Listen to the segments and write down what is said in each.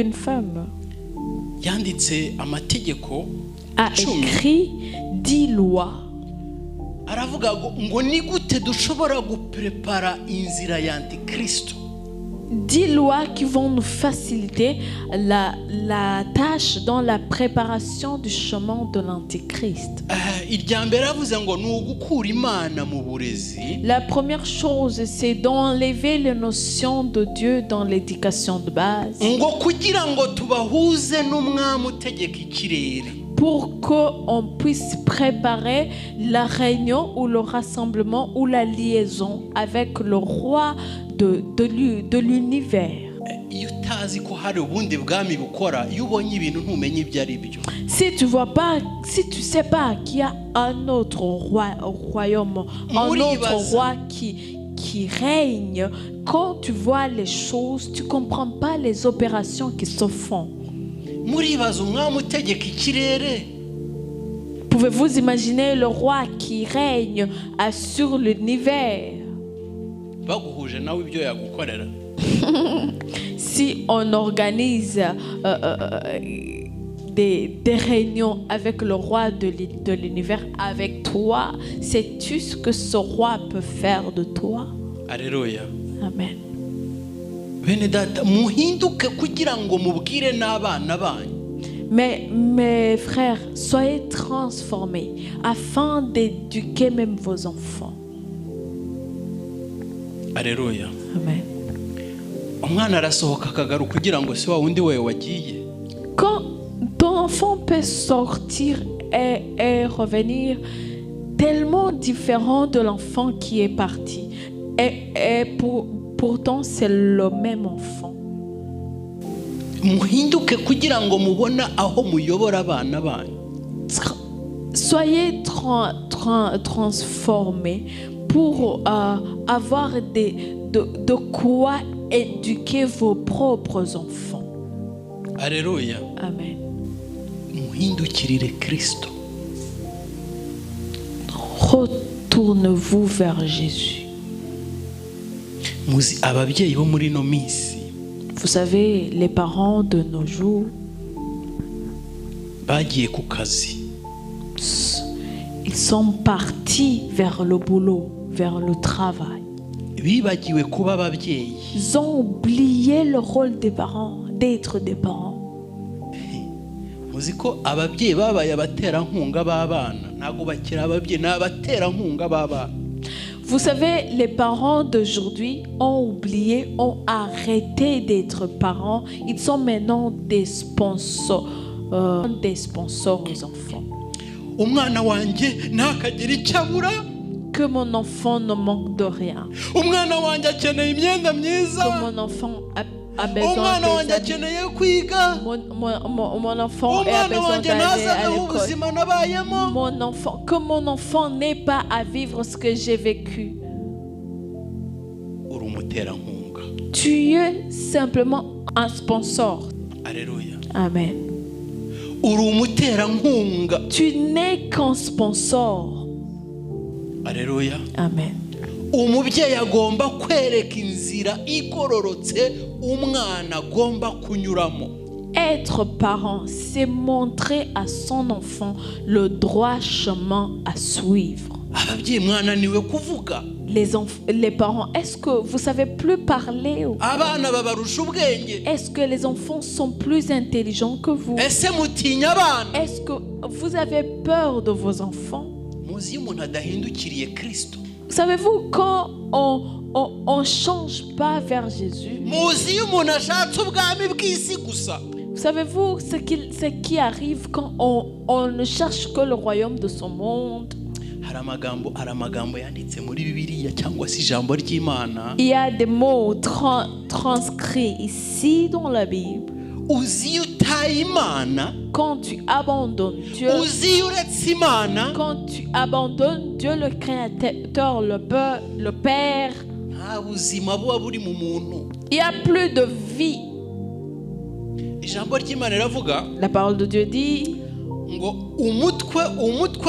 une femme yanditse amategeko a écrit 10 lois. aravuga ngo ni gute dushobora guprepara inzira ya Antikristo. 10 lois qui vont nous faciliter la tâche dans la préparation du chemin de l'Antichrist. irya mbere avuze ngo ni ugukura Imana mu burezi. La première chose, c'est d'enlever les notions de Dieu dans l'éducation de base. ngo kugira ngo tubahuze n'umwami utegeka ikirere. Pour qu'on puisse préparer la réunion ou le rassemblement ou la liaison avec le roi de l'univers. iyo utazi ko hari ubundi bwami bukora, iyo ubonye ibintu ntumenye ibyo ari byo. Si tu sais pas qu'il y a un autre royaume, un autre roi qui règne, quand tu vois les choses, tu comprends pas les opérations qui se font. muribaza umwami utegeka ikirere. Pouvez-vous imaginer le roi qui règne sur l'univers? baguhuje nawe ibyo yagukorera. Si on organise des réunions avec le roi de l'univers, avec toi, sais-tu ce que ce roi peut faire de toi? Alléluia. Amen. bene data muhinduke kugira ngo mubwire n'abana banyu. Mais mes frères, soyez transformés afin d'éduquer même vos enfants. Alléluia. Amen. umwana arasohoka akagaruka kugira ngo si wa wundi we wagiye. Quand ton enfant peut sortir et revenir tellement différent de l'enfant qui est parti, et pourtant c'est le même enfant. muhinduke kugira ngo mubone aho muyobora abana banyu. Soyez transformés pour avoir de quoi éduquer vos propres enfants. Alléluia. Amen. muhindukirire Kristo. Retournez-vous vers Jésus. muzi ababyeyi bo muri no minsi. Vous savez, les parents de nos jours bagiye ku kazi. ils sont partis vers le boulot, vers le travail. bibagiwe kuba ababyeyi. Ils ont oublié le rôle des parents, d'être des parents. muzi ko ababyeyi babaye abaterankunga b'abana, ntabwo bakiri ababyeyi, ni abaterankunga b'abana. Vous savez, les parents d'aujourd'hui ont oublié, ont arrêté d'être parents. Ils sont maintenant des sponsors aux enfants. umwana wanjye ntakagira icyo abura. Que mon enfant ne manque de rien. umwana wanjye akeneye imyenda myiza. Que mon enfant a besoin umwana wanjye des habits. akeneye kwiga. Mon enfant a umwana besoin wanjye d'aller à ntazabeho l'école. ubuzima nabayemo. Que mon enfant n'ait pas à vivre ce que j'ai vécu. uri umuterankunga. Tu es simplement un sponsor. Alléluia. Amen. uri umuterankunga. Tu n'es qu'un sponsor. Alléluia. Amen. umubyeyi agomba kwereka inzira igororotse umwana agomba kunyuramo. Être parent, c'est montrer à son enfant le droit chemin à suivre. ababyeyi mwananiwe kuvuga. Les parents, est-ce que vous savez plus parler? abana babarusha ubwenge. Est-ce que les enfants sont plus intelligents que vous? ese mutinya abana. Est-ce que vous avez peur de vos enfants? muzi iyo umuntu adahindukiriye Kristo. Savez-vous, quand on change pas vers Jésus, muzi iyo umuntu ashatse ubwami bw'isi gusa. savez-vous ce qui arrive quand on ne cherche que le royaume de ce monde? hari amagambo yanditse muri Bibiliya cyangwa se ijambo ry'Imana. Il y a des mots transcrits ici dans la Bible. uzi iyo utaye Imana. Quand tu abandonnes Dieu, uzi iyo uretse Imana. quand tu abandonnes Dieu le Créateur, le Père, nta buzima buba buri mu muntu. il n'y a plus de vie. ijambo ry'Imana riravuga La parole de Dieu dit ngo umutwe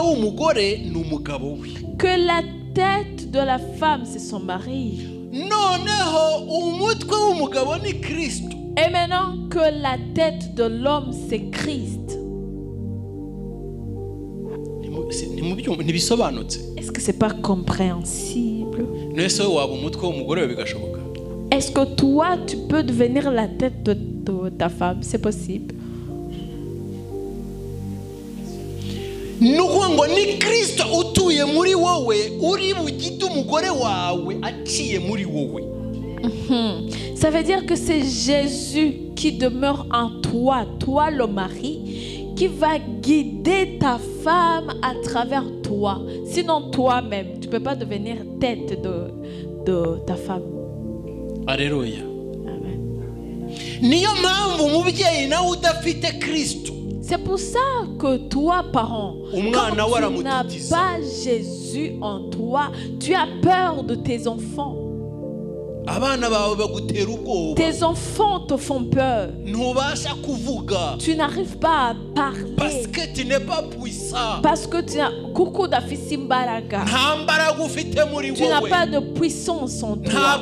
w'umugore ni umugabo we. que la tête de la femme, c'est son mari. noneho umutwe w'umugabo ni Kristo. Et maintenant que la tête de l'homme, c'est Christ. Est-ce que c'est pas compréhensible? Est-ce que toi, tu peux devenir la tête de ta femme? C'est possible. ni ukuvuga ngo ni Kristo utuye muri wowe uri bugite umugore wawe aciye muri wowe. Ça veut dire que c'est Jésus qui demeure en toi, toi le mari, qui va guider ta femme à travers toi. Sinon toi-même, tu ne peux pas devenir tête de ta femme. Alléluia. Amen. Niyo mpamvu umubyeyi nawe udafite Kristo. C'est pour ça que toi, parent, quand tu n'as pas Jésus en toi, tu as peur de tes enfants. Tes enfants te font peur. Tu n'arrives pas à parler. Parce que tu n'es pas puissant. Parce que tu n'as pas de puissance en toi.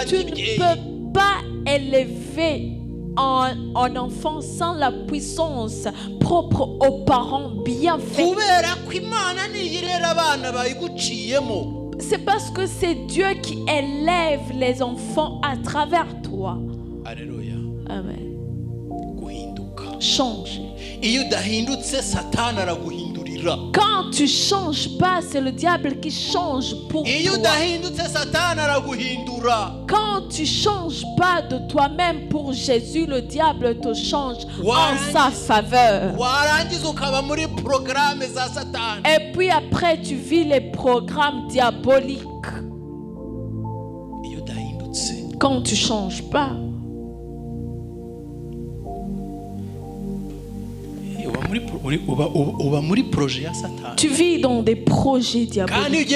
Tu ne peux pas élever un enfant sans la puissance propre aux parents bien faits. C'est parce que c'est Dieu qui élève les enfants à travers toi. Alléluia. Amen. Change. Quand tu changes pas, c'est le diable qui change pour toi. Quand tu changes pas de toi-même pour Jésus, le diable te change en sa faveur. Et puis après, tu vis les programmes diaboliques. Quand tu changes pas. Tu vis dans des projets diaboliques.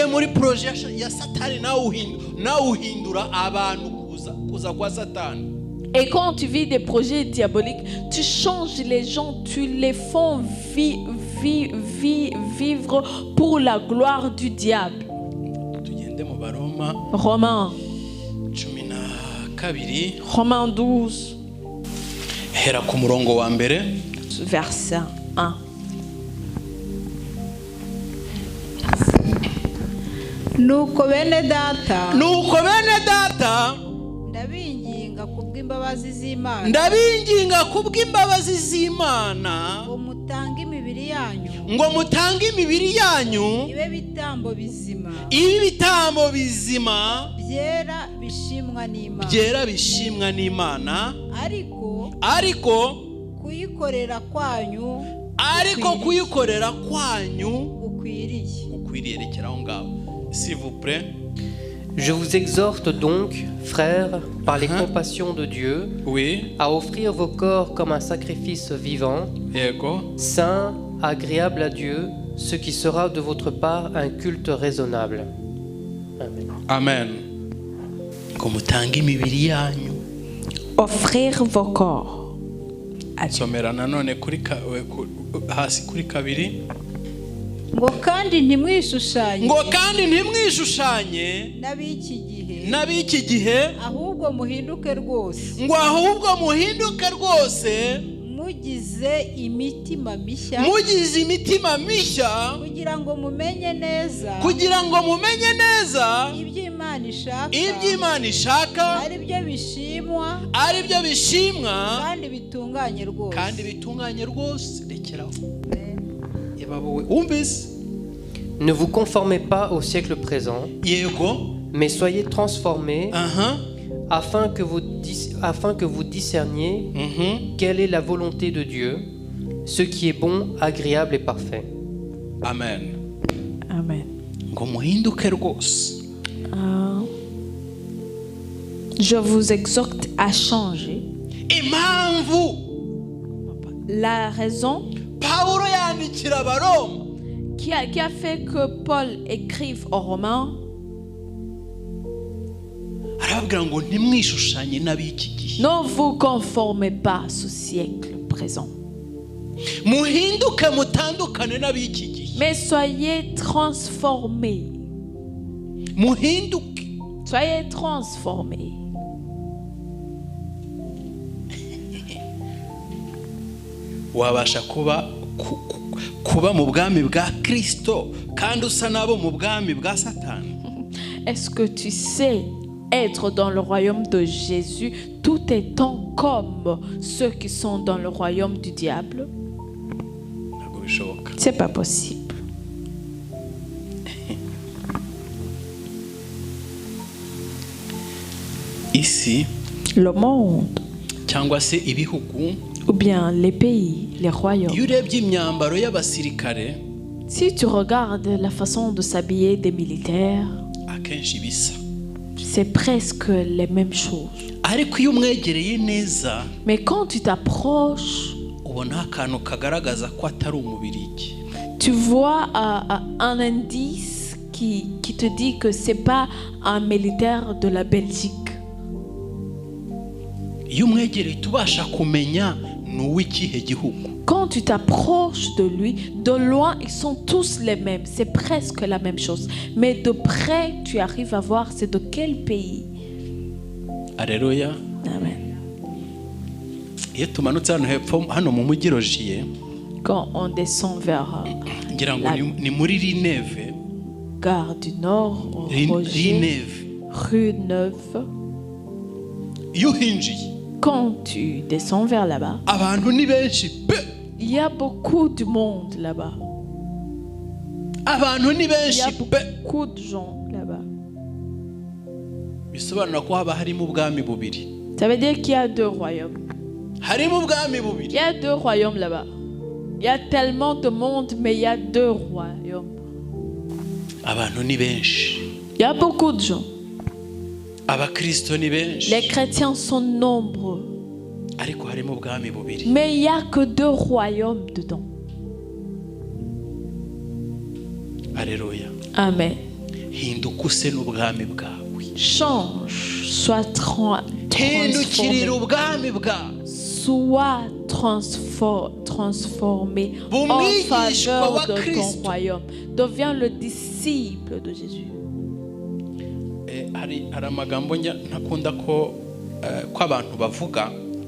Et quand tu vis des projets diaboliques, tu changes les gens, tu les fais vivre pour la gloire du diable. Romains 12. Verset 1. Nuko bene data ndabinginga kubw'imbabazi z'Imana ngo mutange imibiri yanyu ibe bitambo bizima byera bishimwa n'Imana ariko kuyikorera kwanyu ukwiriye rekeraho ngaho. S'il vous plaît. Je vous exhorte donc, frères, par les compassions de Dieu, à offrir vos corps comme un sacrifice vivant, saint, agréable à Dieu, ce qui sera de votre part un culte raisonnable. Amen. Amen. Offrir vos corps. Somera nanone kuri hasi kuri kabiri. ngo kandi ntimwishushanye n'ab'iki gihe ahubwo muhinduke rwose mugize imitima mishya kugira ngo mumenye neza iby'Imana ishaka ari byo bishimwa kandi bitunganye rwose. rekeraho. Ne vous conformez pas au siècle présent, mais soyez transformés afin que vous discerniez quelle est la volonté de Dieu, ce qui est bon, agréable et parfait. Amen. Amen. Je vous exhorte à changer. La raison qui a fait que Paul écrive aux Romains, ne vous conformez pas à ce siècle présent, mais soyez transformés. Soyez transformés. wabasha kuba mu bwami bwa Kristo kandi usa nabo mu bwami bwa Satani? Est-ce que tu sais être dans le royaume de Jésus tout étant comme ceux qui sont dans le royaume du diable? C'est pas possible. Ici, le monde, cyangwa se ibihugu, ou bien les pays, les royaumes. Iyo urebye imyambaro y'abasirikare, si tu regardes la façon de s'habiller des militaires, akenshi bisa, c'est presque les mêmes choses. Ariko iyo umwegereye neza, mais quand tu t'approches, ubona akantu kagaragaza ko atari umubirigi. Tu vois un indice qui te dit que c'est pas un militaire de la Belgique. Iyo umwegereye tubasha kumenya n'uw'ikihe gihugu. Quand tu t'approches de lui, de loin, ils sont tous les mêmes. C'est presque la même chose. Mais de près, tu arrives à voir c'est de quel pays. Alléluia. Amen. Iyo tumanutse hano hepfo hano mu mujyi Rogier, quand on descend vers la gare du Nord, Rogier, rue Neuve, quand tu descends vers là-bas, il y a beaucoup de monde là-bas. Il y a beaucoup de gens là-bas. Ça veut dire qu'il y a deux royaumes. Il y a deux royaumes là-bas. Il y a tellement de monde, mais il y a deux royaumes. Il y a beaucoup de gens. Les chrétiens sont nombreux. Mais il n'y a que deux royaumes dedans. Alléluia. Amen. Change, sois transformé en faveur de ton royaume. Deviens le disciple de Jésus.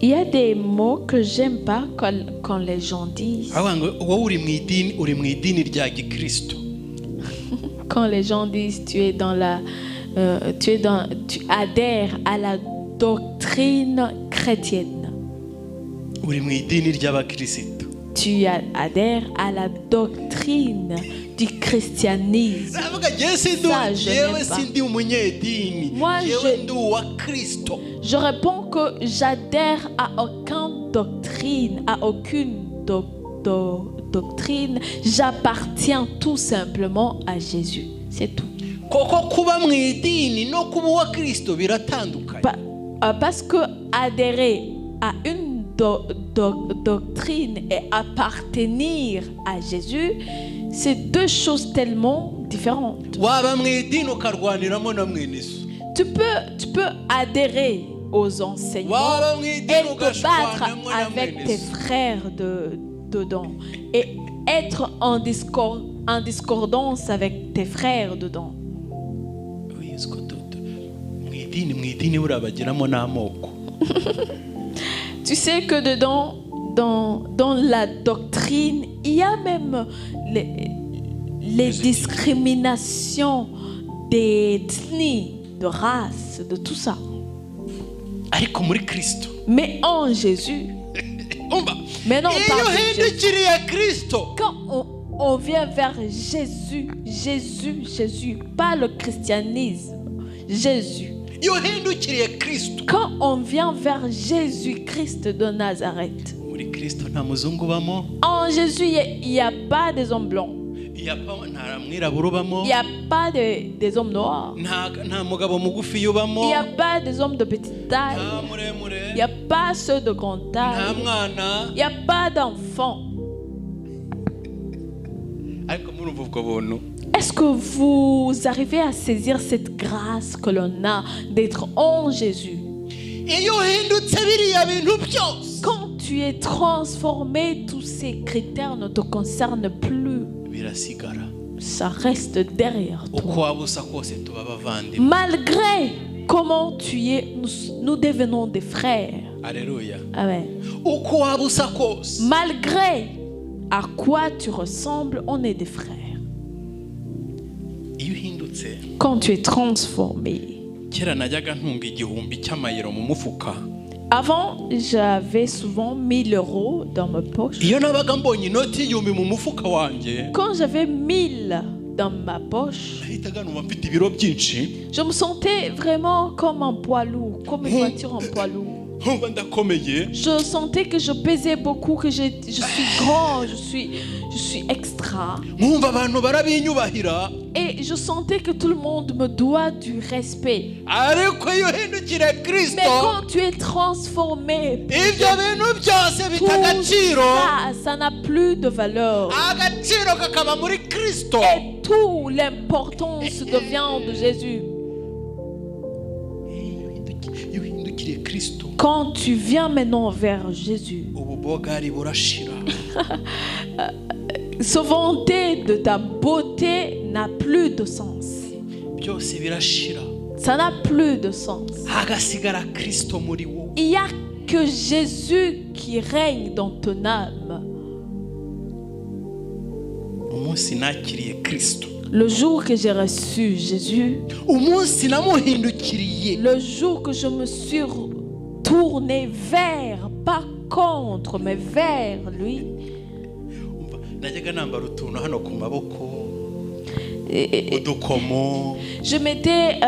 Il y a des mots que j'aime pas quand les gens disent. Quand les gens disent tu adhères à la doctrine chrétienne. Tu adhères à la doctrine du christianisme. Ça, je réponds que j'adhère à aucune doctrine, doctrine. J'appartiens tout simplement à Jésus. C'est tout. Parce que adhérer à une doctrine et appartenir à Jésus, c'est deux choses tellement différentes. Tu peux adhérer aux enseignements et te battre avec tes frères dedans et être en discordance avec tes frères dedans. Tu sais que dedans, dans la doctrine, il y a même les discriminations d'ethnie, de race, de tout ça. Mais en Jésus, maintenant on parle de Jésus. Quand on vient vers Jésus, pas le christianisme, Jésus. Quand on vient vers Jésus-Christ de Nazareth, en Jésus, il n'y a pas des hommes blancs. Il n'y a pas des hommes noirs. Il n'y a pas des hommes de petite taille. Il n'y a pas ceux de grande taille. Il n'y a pas d'enfants. Est-ce que vous arrivez à saisir cette grâce que l'on a d'être en Jésus? Quand tu es transformé, tous ces critères ne te concernent plus. Ça reste derrière toi. Malgré comment tu es, nous devenons des frères. Alléluia. Amen. Malgré à quoi tu ressembles, on est des frères. Quand tu es transformé. Avant, j'avais souvent 1000 euros dans ma poche. Quand j'avais 1000 dans ma poche, je me sentais vraiment comme un poids lourd, comme une voiture en poids lourd. Je sentais que je pesais beaucoup, que je suis grand, je suis extra. Et je sentais que tout le monde me doit du respect. Mais quand tu es transformé, ça n'a plus de valeur. Et toute l'importance devient de Jésus. Quand tu viens maintenant vers Jésus, se vanter de ta beauté n'a plus de sens. Ça n'a plus de sens. Il n'y a que Jésus qui règne dans ton âme. Le jour que j'ai reçu Jésus, le jour que je me suis tourné vers, pas contre, mais vers lui, je mettais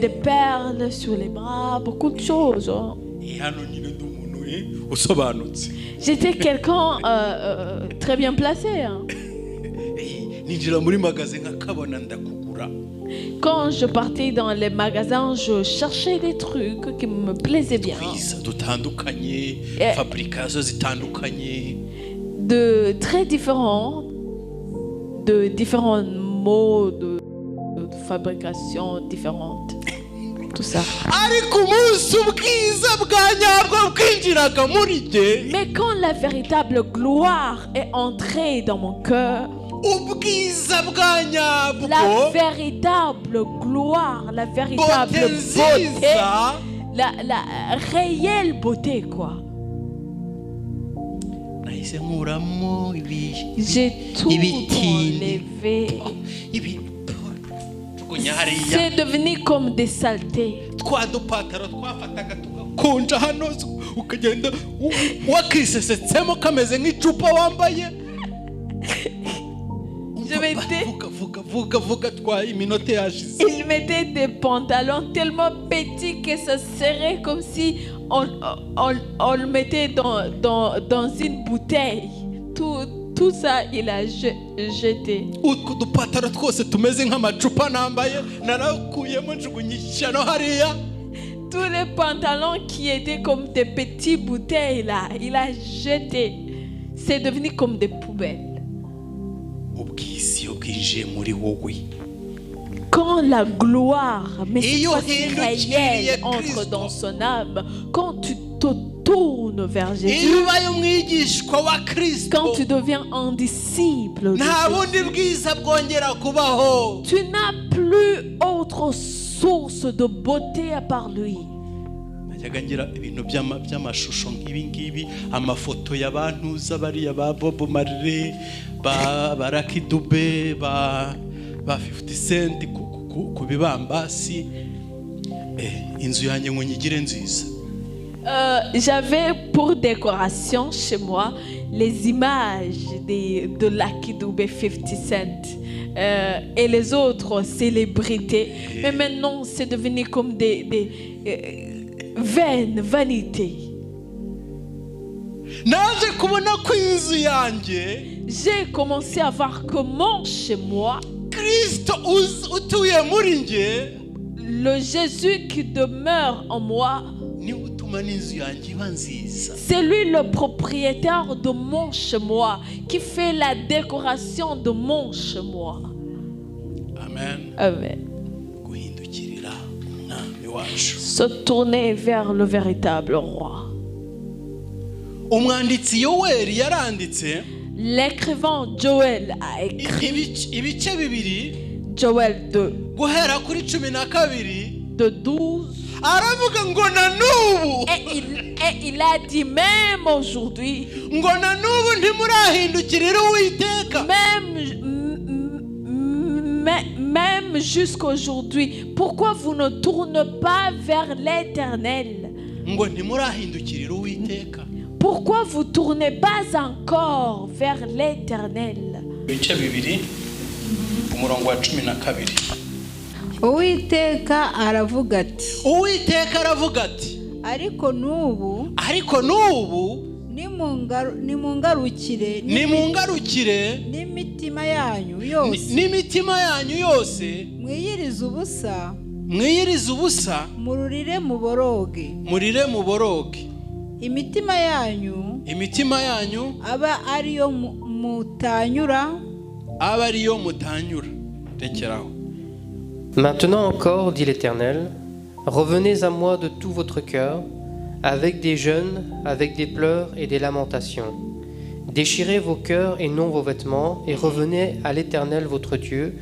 des perles sur les bras, beaucoup de choses. J'étais quelqu'un très bien placé. Quand je partais dans les magasins, je cherchais des trucs qui me plaisaient bien. De très différents, de différents mots de fabrication différentes. Tout ça. Mais quand la véritable gloire est entrée dans mon cœur, la véritable gloire, la véritable beauté, la réelle beauté, quoi. J'ai tout enlevé. C'est devenu comme des saletés. Il mettait des pantalons tellement petits que ça serait comme si on le mettait dans une bouteille. Tout ça, il a jeté. Tous les pantalons qui étaient comme des petites bouteilles là, il a jeté. C'est devenu comme des poubelles. Quand la gloire, mais cette fois-ci réelle, entre dans son âme, quand tu te tournes vers Jésus, quand tu deviens un disciple de Jésus, tu n'as plus autre source de beauté à part lui. ibintu by'amashusho nk'ibi amafoto y'abantu z'abariya ba Bob Marley ba Lucky Dube ba 50 Cent ku bibambasi inzu yanjye ngo nyigire nziza. J'avais pour décoration chez moi les images de Lucky Dube, 50 Cent et les autres célébrités. Mais maintenant, c'est devenu comme des vanité. J'ai commencé à voir comment chez moi, le Jésus qui demeure en moi, c'est lui le propriétaire de mon chez-moi, qui fait la décoration de mon chez-moi. Amen. Amen. Se tourner vers le véritable roi. L'écrivain Joël a écrit Joël 2 de 12. Et Et il a dit même aujourd'hui, même jusqu'aujourd'hui, pourquoi vous ne tournez pas vers l'Éternel? Pourquoi vous ne tournez pas encore vers l'Éternel? Uwiteka aravuga ati ariko nubu nimungarukire n'imitima yanyu yose mwiyirize ubusa murire muboroge imitima yanyu aba ariyo mutanyura rekeraho. Maintenant encore, dit l'Éternel, revenez à moi de tout votre cœur, avec des jeûnes, avec des pleurs et des lamentations. Déchirez vos cœurs et non vos vêtements, et revenez à l'Éternel votre Dieu,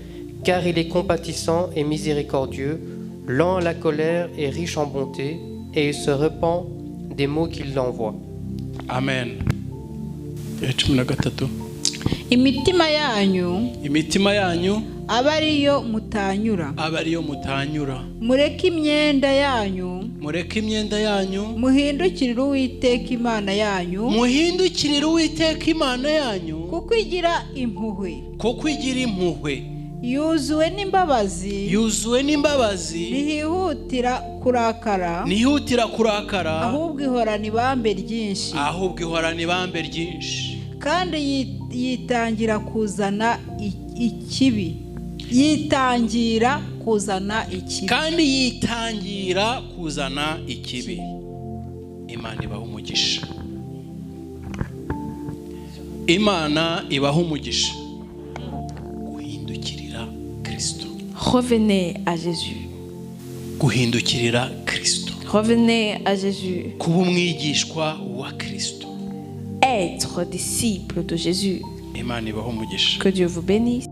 car il est compatissant et miséricordieux, lent à la colère et riche en bonté, et il se repent des maux qu'il envoie. Amen. imitima yanyu aba ariyo mutanyura mureke imyenda yanyu muhindukirire Uwiteka Imana yanyu kuko igira impuhwe yuzuwe n'imbabazi ntihutira kurakara ahubwo ihorana ibambe ryinshi kandi yitangira kuzana ikibi Imana ibaha umugisha guhindukirira Kristo. Revenez à Jésus. Guhindukirira Kristo. Revenez à Jésus. Kuba umwigishwa wa Kristo. Être disciple de Jésus. Imana ibaha umugisha. Que Dieu vous bénisse.